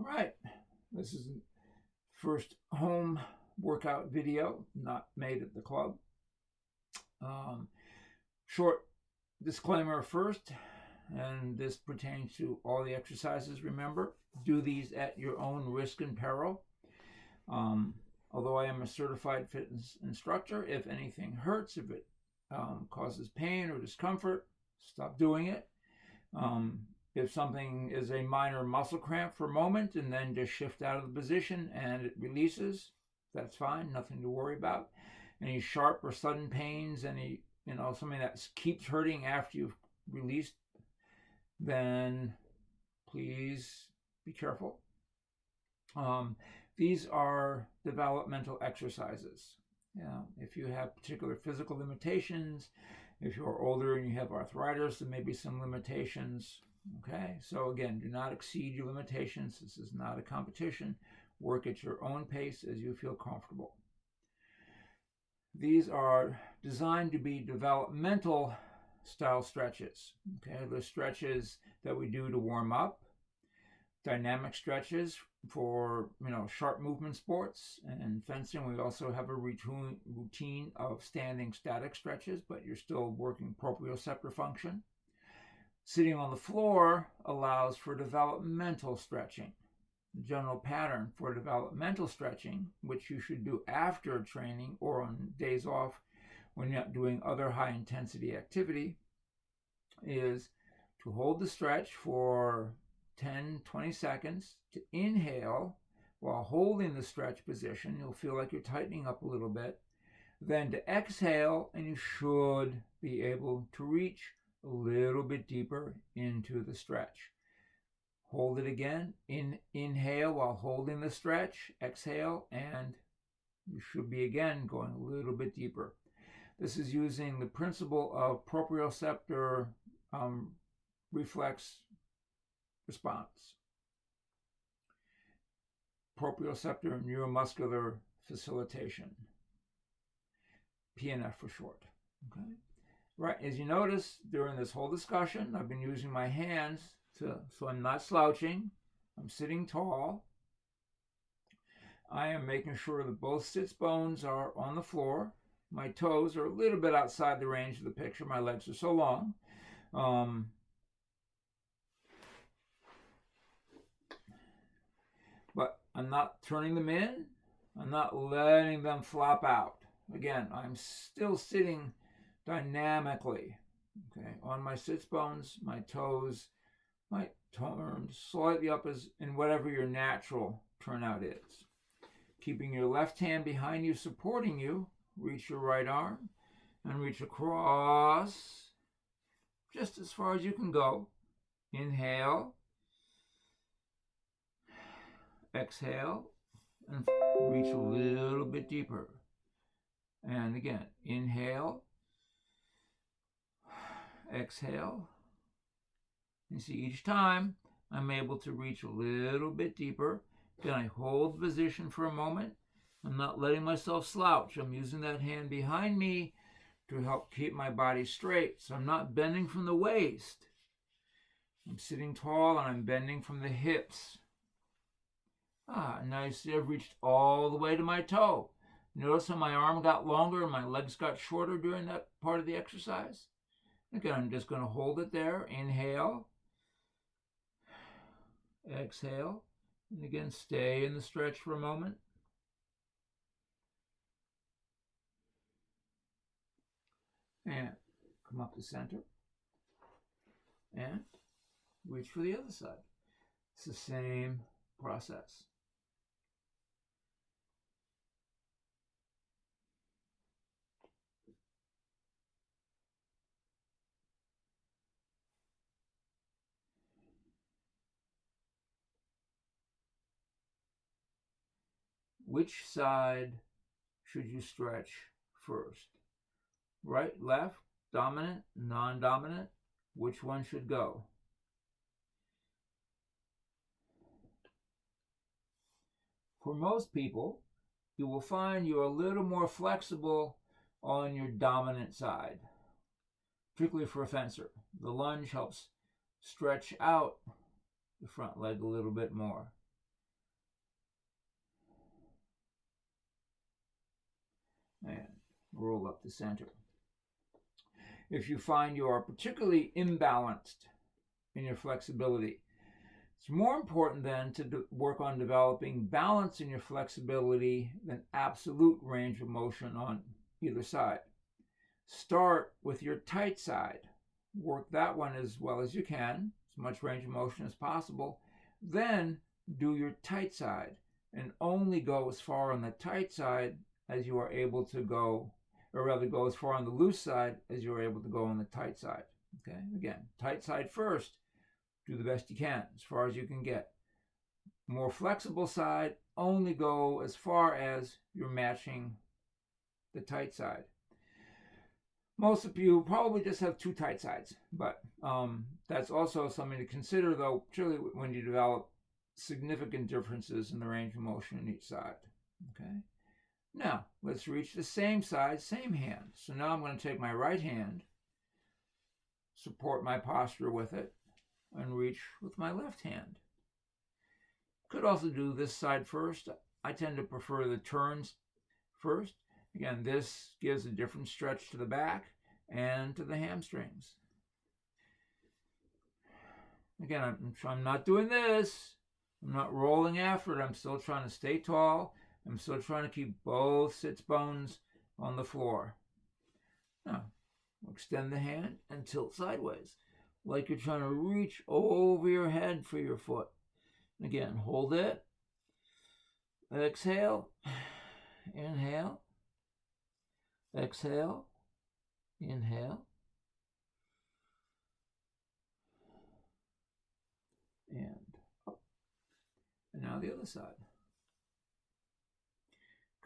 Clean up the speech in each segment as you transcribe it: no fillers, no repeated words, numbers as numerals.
right, this is the first home workout video, not made at the club. Short disclaimer first, and this pertains to all the exercises. Remember, do these at your own risk and peril. Although I am a certified fitness instructor, if anything hurts, if it causes pain or discomfort, stop doing it. If something is a minor muscle cramp for a moment and then just shift out of the position and it releases, that's fine, nothing to worry about. Any sharp or sudden pains, any, something that keeps hurting after you've released, then please be careful. These are developmental exercises. If you have particular physical limitations, if you're older and you have arthritis, there may be some limitations. Okay, so again, do not exceed your limitations. This is not a competition. Work at your own pace as you feel comfortable. These are designed to be developmental style stretches. Okay, the stretches that we do to warm up, dynamic stretches for sharp movement sports, and in fencing we also have a routine of standing static stretches, but you're still working proprioceptor function. Sitting on the floor allows for developmental stretching. The general pattern for developmental stretching, which you should do after training or on days off when you're not doing other high intensity activity, is to hold the stretch for 10-20 seconds, to inhale while holding the stretch position. You'll feel like you're tightening up a little bit. Then to exhale, and you should be able to reach a little bit deeper into the stretch. Hold it again. Inhale while holding the stretch. Exhale, and you should be again going a little bit deeper. This is using the principle of proprioceptor reflex response. Proprioceptor neuromuscular facilitation. PNF for short. Okay. Right, as you notice during this whole discussion, I've been using my hands so I'm not slouching. I'm sitting tall. I am making sure that both sits bones are on the floor. My toes are a little bit outside the range of the picture. My legs are so long. But I'm not turning them in. I'm not letting them flop out. Again, I'm still sitting dynamically, okay, on my sits bones. My toes might turn slightly up as in whatever your natural turnout is. Keeping your left hand behind you, supporting you, reach your right arm and reach across just as far as you can go. Inhale, exhale, and reach a little bit deeper. And again, inhale, exhale. You see, each time I'm able to reach a little bit deeper. Then I hold the position for a moment. I'm not letting myself slouch. I'm using that hand behind me to help keep my body straight. So I'm not bending from the waist. I'm sitting tall and I'm bending from the hips. Now you see I've reached all the way to my toe. Notice how my arm got longer and my legs got shorter during that part of the exercise? Again, I'm just going to hold it there. Inhale. Exhale. And again, stay in the stretch for a moment. And come up to center. And reach for the other side. It's the same process. Which side should you stretch first? Right, left, dominant, non-dominant? Which one should go? For most people, you will find you're a little more flexible on your dominant side, particularly for a fencer. The lunge helps stretch out the front leg a little bit more. and roll up the center. If you find you are particularly imbalanced in your flexibility, it's more important then to work on developing balance in your flexibility than absolute range of motion on either side. Start with your tight side. Work that one as well as you can, as much range of motion as possible. Then do your tight side and only go as far on the tight side as you are able to go, or rather go as far on the loose side as you are able to go on the tight side. Okay, again, tight side first. Do the best you can, as far as you can get. More flexible side, only go as far as you're matching the tight side. Most of you probably just have two tight sides, but that's also something to consider, though, particularly when you develop significant differences in the range of motion on each side. Okay. Now, let's reach the same side, same hand. So now I'm going to take my right hand, support my posture with it, and reach with my left hand. Could also do this side first. I tend to prefer the turns first. Again, this gives a different stretch to the back and to the hamstrings. Again, I'm not doing this. I'm not rolling after it. I'm still trying to stay tall. I'm still trying to keep both sits bones on the floor. Now, extend the hand and tilt sideways, like you're trying to reach over your head for your foot. Again, hold it. Exhale. Inhale. Exhale. Inhale. And up. And now the other side.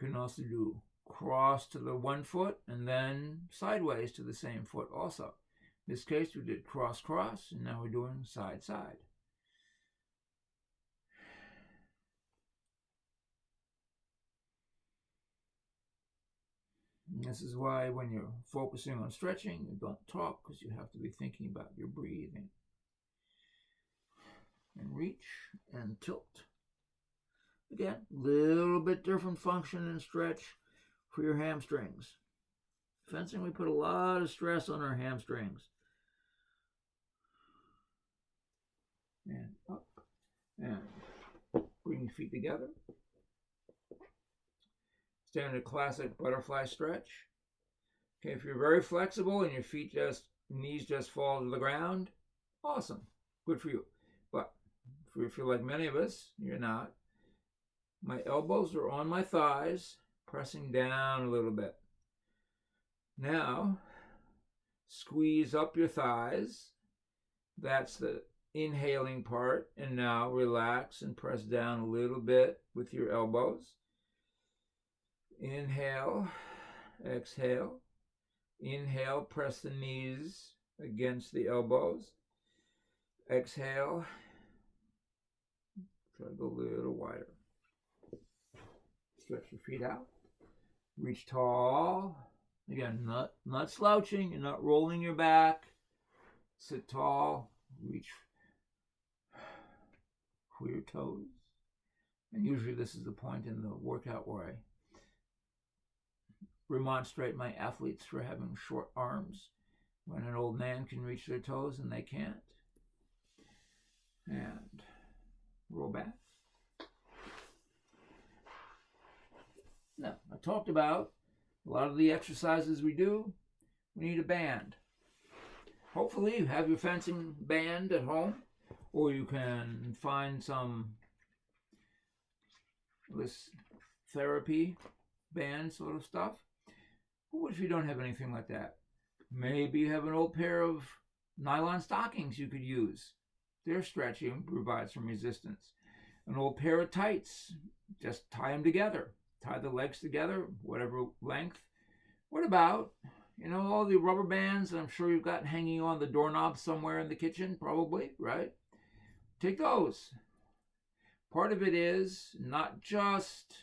You can also do cross to the one foot and then sideways to the same foot also. In this case, we did cross, cross, and now we're doing side, side. And this is why when you're focusing on stretching, you don't talk, because you have to be thinking about your breathing. And reach and tilt. Again, little bit different function and stretch for your hamstrings. Fencing, we put a lot of stress on our hamstrings. And up. And bring your feet together. Standard classic butterfly stretch. Okay, if you're very flexible and your knees just fall to the ground, awesome. Good for you. But if you're like many of us, you're not. My elbows are on my thighs, pressing down a little bit. Now, squeeze up your thighs. That's the inhaling part. And now relax and press down a little bit with your elbows. Inhale, exhale. Inhale, press the knees against the elbows. Exhale. Try to go a little wider. Stretch your feet out. Reach tall. Again, not slouching. You're not rolling your back. Sit tall. Reach for your toes. And usually this is the point in the workout where I remonstrate my athletes for having short arms when an old man can reach their toes and they can't. And roll back. Now, I talked about a lot of the exercises we do. We need a band. Hopefully you have your fencing band at home, or you can find some this therapy band sort of stuff. But what if you don't have anything like that? Maybe you have an old pair of nylon stockings you could use. They're stretchy and provide some resistance. An old pair of tights, just tie them together. Tie the legs together, whatever length. What about, all the rubber bands that I'm sure you've got hanging on the doorknob somewhere in the kitchen, probably, right? Take those. Part of it is not just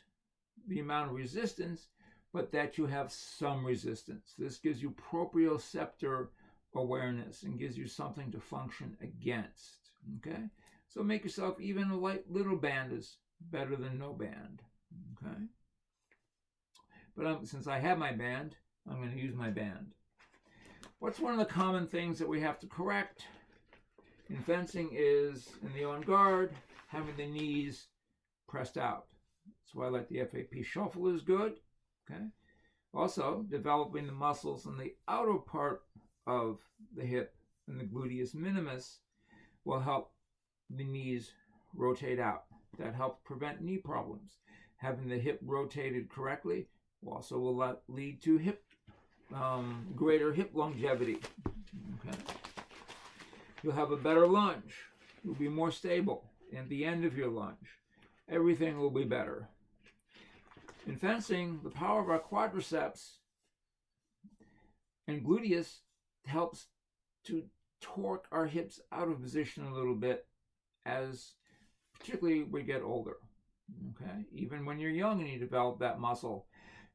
the amount of resistance, but that you have some resistance. This gives you proprioceptor awareness and gives you something to function against, okay? So make yourself even a light little band is better than no band, okay? but since I have my band, I'm going to use my band. What's one of the common things that we have to correct in fencing is, in the on guard, having the knees pressed out. That's why I like the FAP shuffle is good. Okay. Also, developing the muscles in the outer part of the hip and the gluteus minimus will help the knees rotate out. That helps prevent knee problems. Having the hip rotated correctly also will lead to greater hip longevity. Okay. You'll have a better lunge. You'll be more stable at the end of your lunge. Everything will be better. In fencing, the power of our quadriceps and gluteus helps to torque our hips out of position a little bit, as particularly we get older. Okay, even when you're young and you develop that muscle,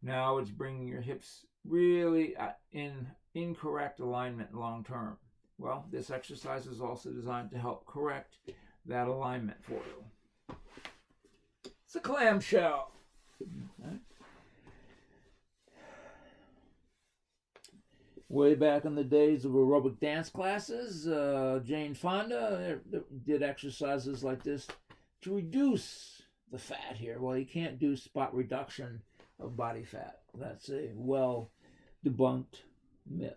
now it's bringing your hips really in incorrect alignment long term. Well, this exercise is also designed to help correct that alignment for you. It's a clamshell. Okay. Way back in the days of aerobic dance classes, Jane Fonda did exercises like this to reduce the fat here. Well, you can't do spot reduction of body fat. That's a well-debunked myth.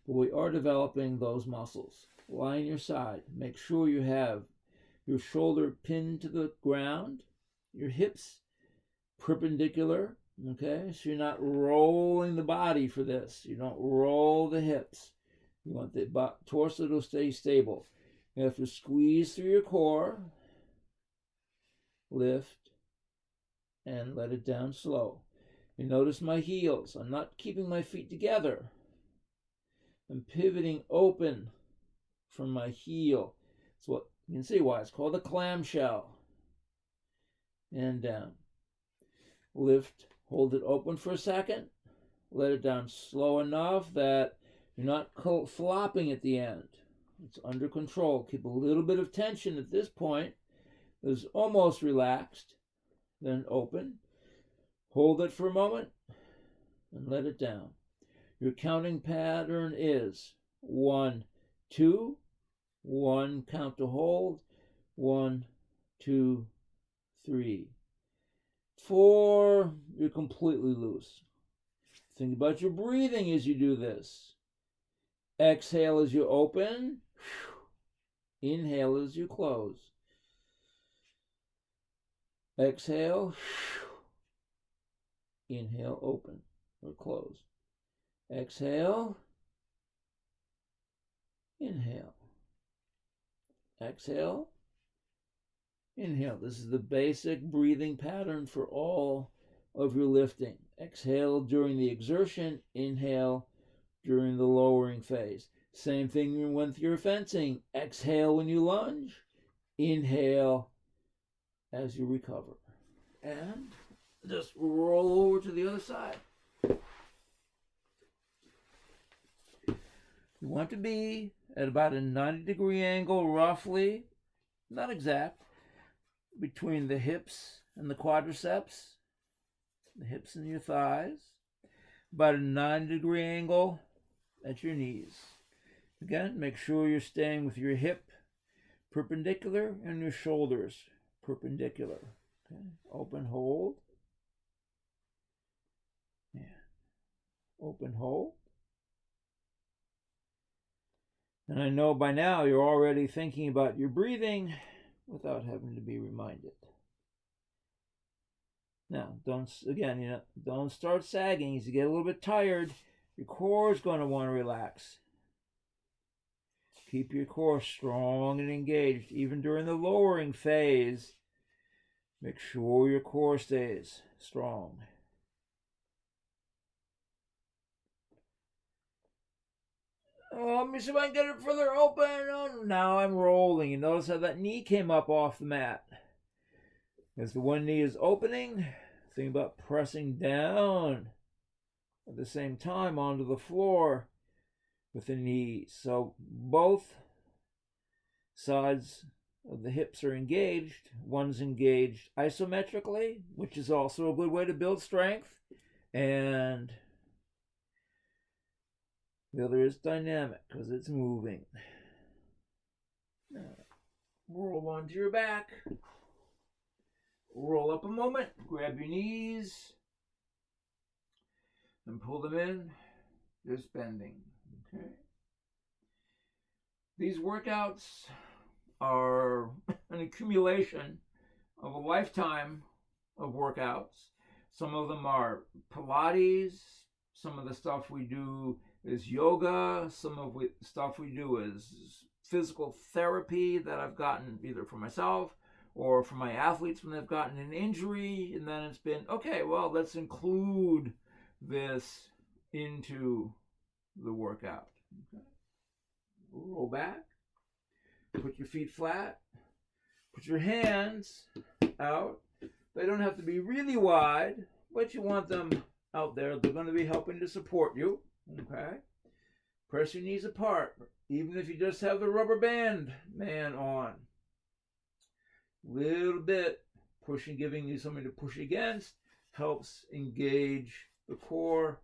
But we are developing those muscles. Lie on your side. Make sure you have your shoulder pinned to the ground, your hips perpendicular, okay? So you're not rolling the body for this. You don't roll the hips. You want the torso to stay stable. You have to squeeze through your core, lift, and let it down slow. You notice my heels. I'm not keeping my feet together. I'm pivoting open from my heel. So what you can see why it's called a clamshell. And down. Lift, hold it open for a second. Let it down slow enough that you're not flopping at the end. It's under control. Keep a little bit of tension at this point. It's almost relaxed. Then open. Hold it for a moment and let it down. Your counting pattern is 1, 2, 1 count to hold, 1, 2, 3, 4. You're completely loose. Think about your breathing as you do this. Exhale as you open. Inhale as you close. Exhale. Inhale, open or close. Exhale. Inhale. Exhale. Inhale. This is the basic breathing pattern for all of your lifting. Exhale during the exertion. Inhale during the lowering phase. Same thing with your fencing. Exhale when you lunge. Inhale as you recover. And just roll over to the other side. You want to be at about a 90-degree angle, roughly, not exact, between the hips and the quadriceps, the hips and your thighs, about a 90-degree angle at your knees. Again, make sure you're staying with your hip perpendicular and your shoulders perpendicular. Okay. Open, hold. Yeah. Open, hold. And I know by now you're already thinking about your breathing without having to be reminded. Now, don't start sagging. As you get a little bit tired, your core is going to want to relax. Keep your core strong and engaged. Even during the lowering phase, make sure your core stays strong. Oh, let me see if I can get it further open. Oh, now I'm rolling. You notice how that knee came up off the mat. As the one knee is opening, think about pressing down at the same time onto the floor with the knees. So both sides of the hips are engaged. One's engaged isometrically, which is also a good way to build strength. And the other is dynamic because it's moving. Now, roll onto your back. Roll up a moment. Grab your knees. And pull them in. Just bending. Okay. These workouts are an accumulation of a lifetime of workouts. Some of them are Pilates. Some of the stuff we do is yoga. Some of the stuff we do is physical therapy that I've gotten either for myself or for my athletes when they've gotten an injury. And then it's been, okay, well, let's include this into the workout. Okay. Roll back. Put your feet flat. Put your hands out. They don't have to be really wide, but you want them out there. They're going to be helping to support you. Okay. Press your knees apart, even if you just have the rubber band on. Little bit pushing, giving you something to push against, helps engage the core.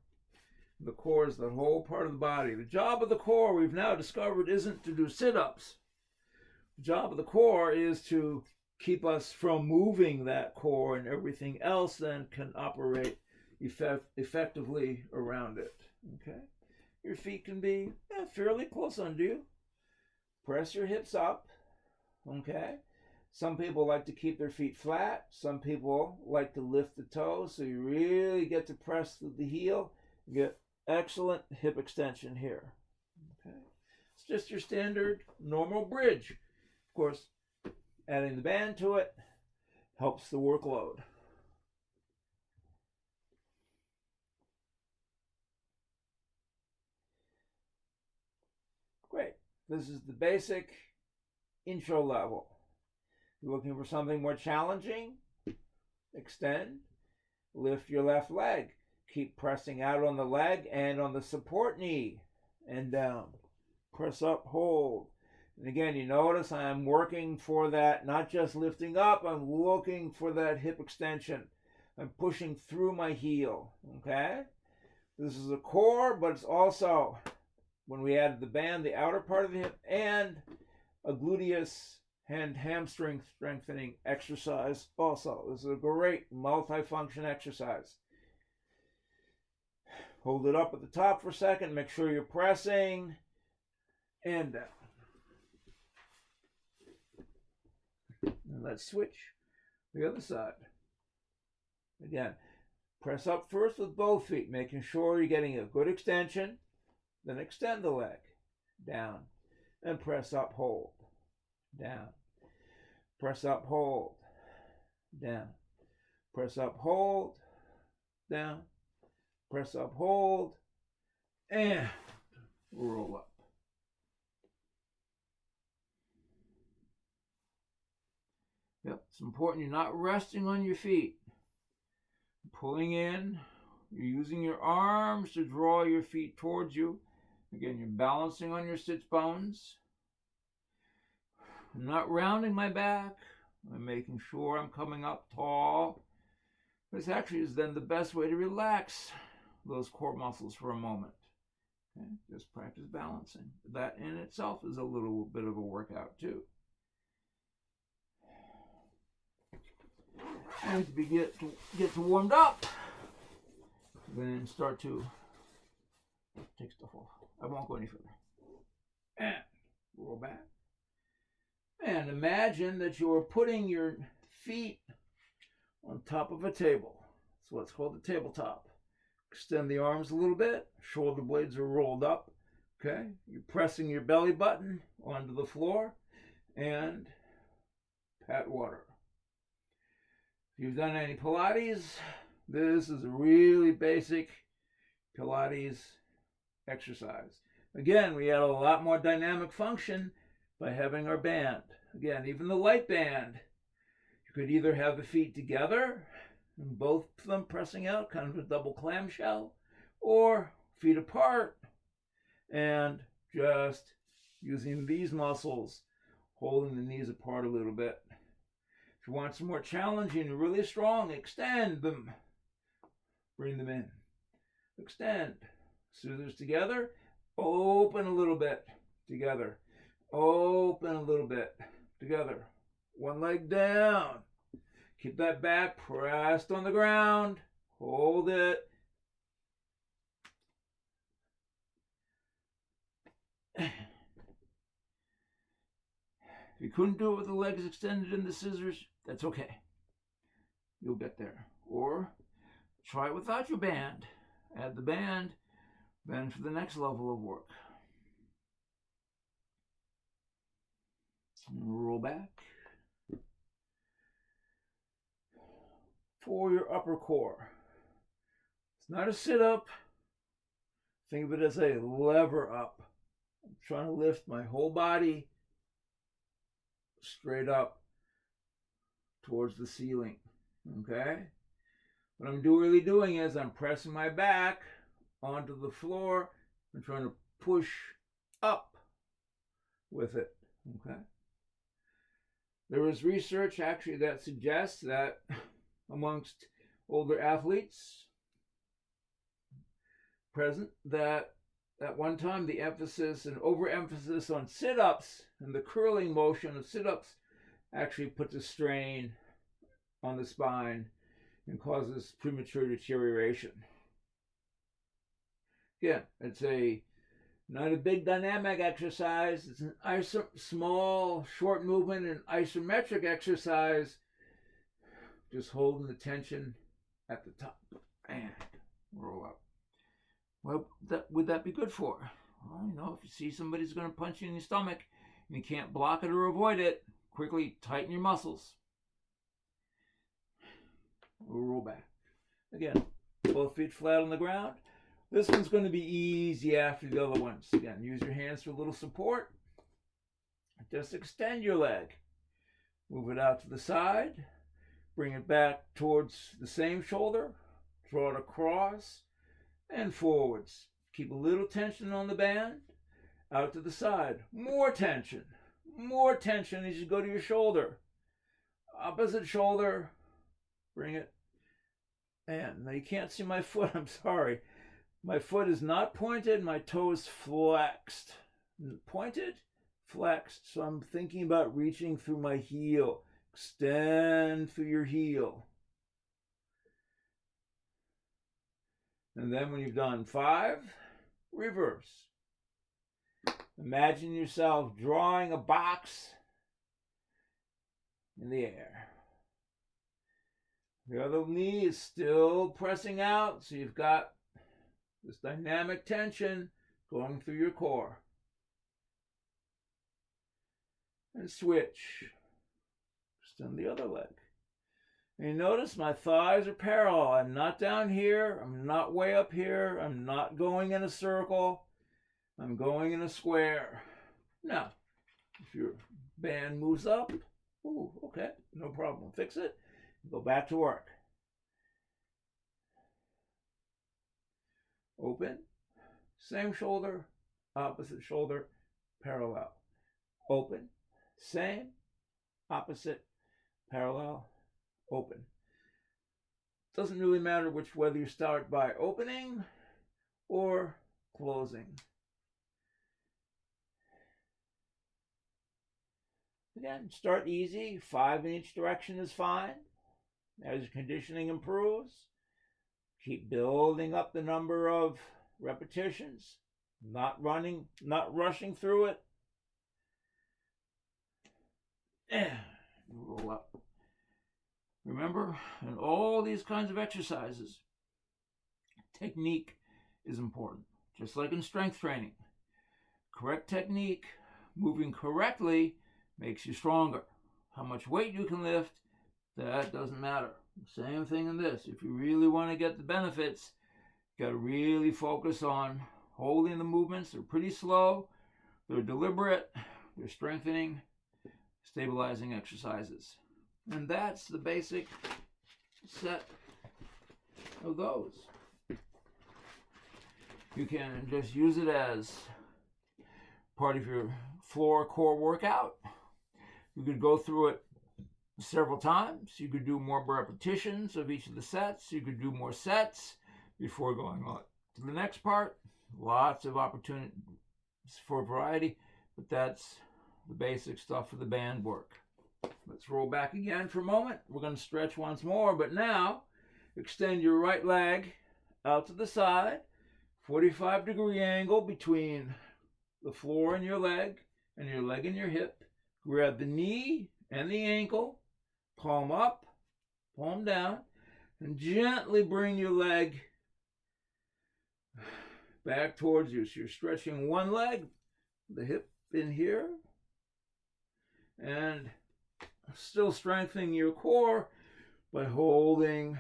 The core is the whole part of the body. The job of the core, we've now discovered, isn't to do sit-ups. The job of the core is to keep us from moving that core, and everything else then can operate effectively around it. Okay? Your feet can be fairly close under you. Press your hips up. Okay? Some people like to keep their feet flat. Some people like to lift the toes, so you really get to press the heel. You get excellent hip extension here. Okay? It's just your standard normal bridge. Of course, adding the band to it helps the workload. Great. This is the basic intro level. You're looking for something more challenging? Extend. Lift your left leg. Keep pressing out on the leg and on the support knee and down. Press up, hold. And again, you notice I'm working for that, not just lifting up, I'm looking for that hip extension. I'm pushing through my heel, okay? This is the core, but it's also, when we added the band, the outer part of the hip, and a gluteus and hamstring strengthening exercise also. This is a great multifunction exercise. Hold it up at the top for a second, make sure you're pressing, and down. And let's switch the other side. Again, press up first with both feet, making sure you're getting a good extension. Then extend the leg. Down. And press up, hold. Down. Press up, hold. Down. Press up, hold. Down. Press up, hold. And roll up. Yep, it's important you're not resting on your feet. Pulling in, you're using your arms to draw your feet towards you. Again, you're balancing on your sits bones. I'm not rounding my back. I'm making sure I'm coming up tall. This actually is then the best way to relax those core muscles for a moment. Okay? Just practice balancing. That in itself is a little bit of a workout too. And as we get to warmed up, then start to take stuff off. I won't go any further. And roll back. And imagine that you are putting your feet on top of a table. That's what's called the tabletop. Extend the arms a little bit. Shoulder blades are rolled up. Okay? You're pressing your belly button onto the floor and pat water. If you've done any Pilates, this is a really basic Pilates exercise. Again, we add a lot more dynamic function by having our band. Again, even the light band, you could either have the feet together and both of them pressing out, kind of a double clamshell, or feet apart and just using these muscles, holding the knees apart a little bit. If you want some more challenging and really strong, extend them. Bring them in. extend. Scissors together, open a little bit, together. Open a little bit, together. One leg down. Keep that back pressed on the ground. Hold it. If you couldn't do it with the legs extended in the scissors, that's okay. You'll get there. Or try it without your band. Add the band, then for the next level of work. Roll back. For your upper core. It's not a sit-up. Think of it as a lever up. I'm trying to lift my whole body straight up towards the ceiling. Okay? What I'm really doing is I'm pressing my back onto the floor and trying to push up with it. Okay? There is research actually that suggests that amongst older athletes present, that at one time the emphasis and overemphasis on sit-ups and the curling motion of sit-ups actually puts a strain on the spine and causes premature deterioration. Again, it's not a big dynamic exercise. It's an small, short movement, an isometric exercise. Just holding the tension at the top and roll up. What would that be good for? Well, if you see somebody's going to punch you in your stomach and you can't block it or avoid it, quickly tighten your muscles. Roll back. Again, both feet flat on the ground. This one's going to be easy after the other ones. Again, use your hands for a little support. Just extend your leg. Move it out to the side. Bring it back towards the same shoulder. Draw it across and forwards. Keep a little tension on the band. Out to the side. More tension. More tension as you go to your shoulder. Opposite shoulder. Bring it. And now you can't see my foot. I'm sorry. My foot is not pointed. My toe is flexed. Pointed, flexed. So I'm thinking about reaching through my heel. Extend through your heel. And then when you've done 5, reverse. Imagine yourself drawing a box in the air. The other knee is still pressing out, so you've got this dynamic tension going through your core. And switch. Extend the other leg. And you notice my thighs are parallel. I'm not down here. I'm not way up here. I'm not going in a circle. I'm going in a square. Now, if your band moves up, okay, no problem. Fix it. Go back to work. Open. Same shoulder, opposite shoulder, parallel. Open. Same, opposite, parallel, open. Doesn't really matter whether you start by opening or closing. Again, start easy. 5 in each direction is fine. As your conditioning improves, keep building up the number of repetitions, not rushing through it. And roll up. Remember, in all these kinds of exercises, technique is important. Just like in strength training. Correct technique, moving correctly, makes you stronger. How much weight you can lift, that doesn't matter. Same thing in this. If you really want to get the benefits, you got to really focus on holding the movements. They're pretty slow. They're deliberate. They're strengthening, stabilizing exercises. And that's the basic set of those. You can just use it as part of your floor core workout. You could go through it several times. You could do more repetitions of each of the sets. You could do more sets before going on the next part, lots of opportunities for variety, but that's the basic stuff for the band work. Let's roll back again for a moment. We're going to stretch once more, but now extend your right leg out to the side, 45-degree angle between the floor and your leg and your hip. Grab the knee and the ankle, palm up, palm down, and gently bring your leg back towards you. So you're stretching one leg, the hip in here, and still strengthening your core by holding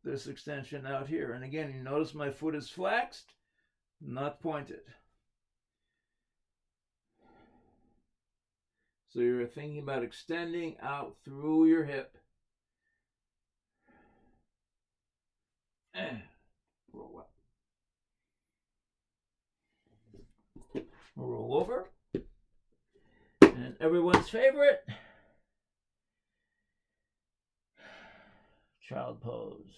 this extension out here. And again, you notice my foot is flexed, not pointed. So you're thinking about extending out through your hip. And roll up. Roll over. And everyone's favorite, child pose.